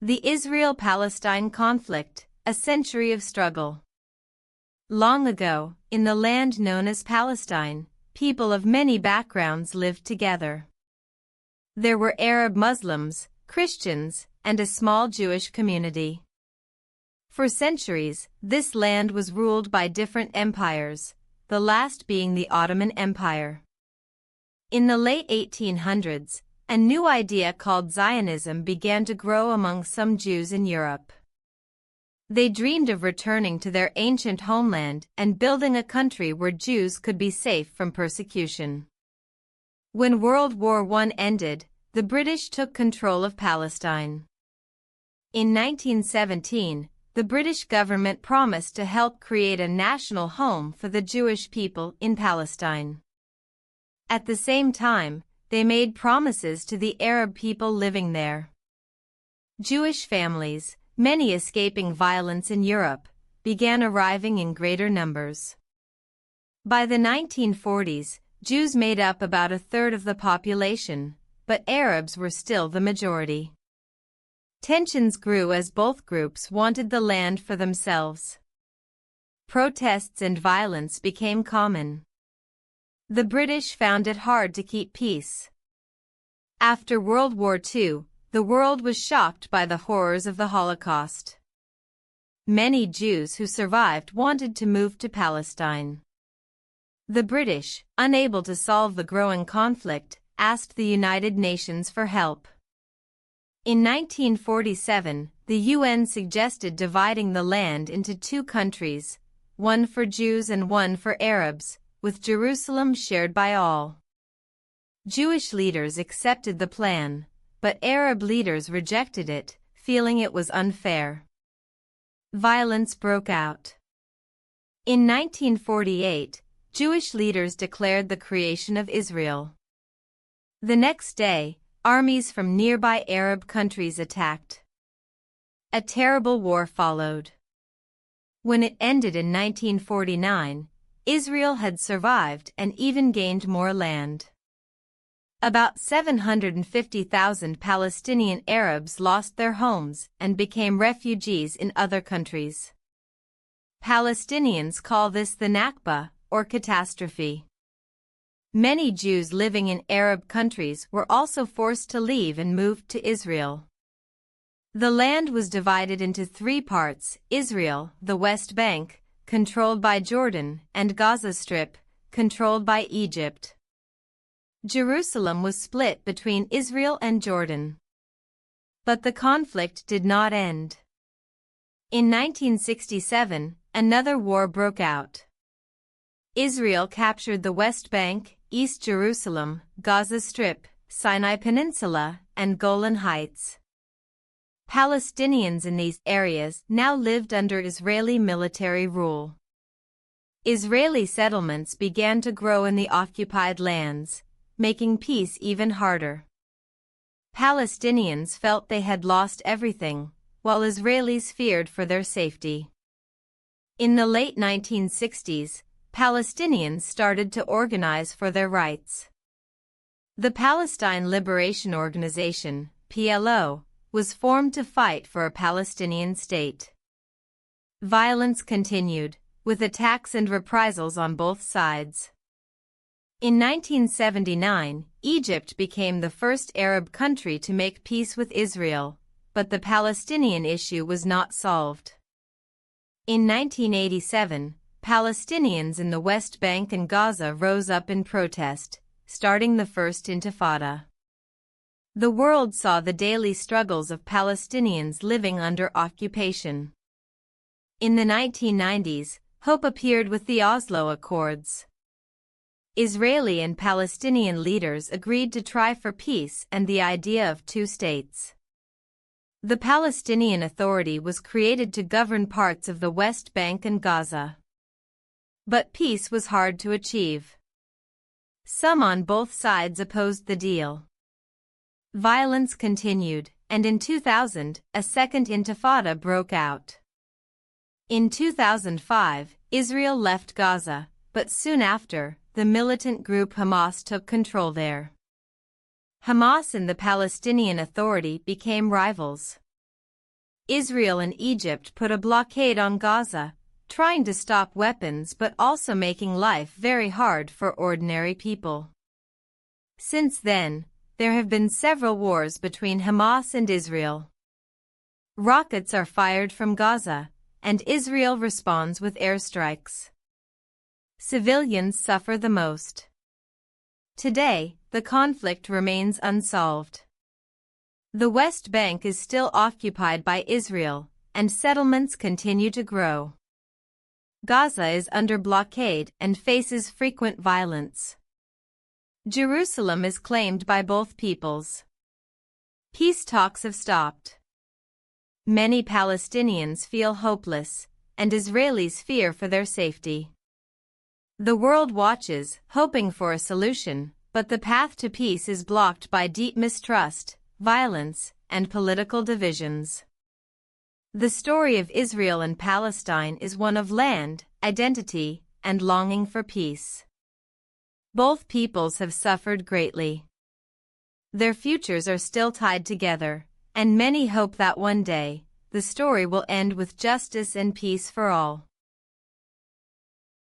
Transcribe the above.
The Israel-Palestine Conflict, a century of struggle. Long ago, in the land known as Palestine, people of many backgrounds lived together. There were Arab Muslims, Christians, and a small Jewish community. For centuries, this land was ruled by different empires, the last being the Ottoman Empire. In the late 1800s, a new idea called Zionism began to grow among some Jews in Europe. They dreamed of returning to their ancient homeland and building a country where Jews could be safe from persecution. When World War I ended, the British took control of Palestine. In 1917, the British government promised to help create a national home for the Jewish people in Palestine. At the same time, they made promises to the Arab people living there. Jewish families, many escaping violence in Europe, began arriving in greater numbers. By the 1940s, Jews made up about a third of the population, but Arabs were still the majority. Tensions grew as both groups wanted the land for themselves. Protests and violence became common. The British found it hard to keep peace. After World War II, the world was shocked by the horrors of the Holocaust. Many Jews who survived wanted to move to Palestine. The British, unable to solve the growing conflict, asked the United Nations for help. In 1947, the UN suggested dividing the land into two countries, one for Jews and one for Arabs, with Jerusalem shared by all. Jewish leaders accepted the plan, but Arab leaders rejected it, feeling it was unfair. Violence broke out. In 1948, Jewish leaders declared the creation of Israel. The next day, armies from nearby Arab countries attacked. A terrible war followed. When it ended in 1949, Israel had survived and even gained more land. About 750,000 Palestinian Arabs lost their homes and became refugees in other countries. Palestinians call this the Nakba, or catastrophe. Many Jews living in Arab countries were also forced to leave and moved to Israel. The land was divided into three parts: Israel, the West Bank, controlled by Jordan, and Gaza Strip, controlled by Egypt. Jerusalem was split between Israel and Jordan. But the conflict did not end. In 1967, another war broke out. Israel captured the West Bank, East Jerusalem, Gaza Strip, Sinai Peninsula, and Golan Heights. Palestinians in these areas now lived under Israeli military rule. Israeli settlements began to grow in the occupied lands, making peace even harder. Palestinians felt they had lost everything, while Israelis feared for their safety. In the late 1960s, Palestinians started to organize for their rights. The Palestine Liberation Organization, PLO, was formed to fight for a Palestinian state. Violence continued, with attacks and reprisals on both sides. In 1979, Egypt became the first Arab country to make peace with Israel, but the Palestinian issue was not solved. In 1987, Palestinians in the West Bank and Gaza rose up in protest, starting the First Intifada. The world saw the daily struggles of Palestinians living under occupation. In the 1990s, hope appeared with the Oslo Accords. Israeli and Palestinian leaders agreed to try for peace and the idea of two states. The Palestinian Authority was created to govern parts of the West Bank and Gaza. But peace was hard to achieve. Some on both sides opposed the deal. Violence continued, and in 2000, a second intifada broke out. In 2005, Israel left Gaza, but soon after, the militant group Hamas took control there. Hamas and the Palestinian Authority became rivals. Israel and Egypt put a blockade on Gaza, trying to stop weapons but also making life very hard for ordinary people. Since then, there have been several wars between Hamas and Israel. Rockets are fired from Gaza, and Israel responds with airstrikes. Civilians suffer the most. Today, the conflict remains unsolved. The West Bank is still occupied by Israel, and settlements continue to grow. Gaza is under blockade and faces frequent violence. Jerusalem is claimed by both peoples. Peace talks have stopped. Many Palestinians feel hopeless, and Israelis fear for their safety. The world watches, hoping for a solution, but the path to peace is blocked by deep mistrust, violence, and political divisions. The story of Israel and Palestine is one of land, identity, and longing for peace. Both peoples have suffered greatly. Their futures are still tied together, and many hope that one day, the story will end with justice and peace for all.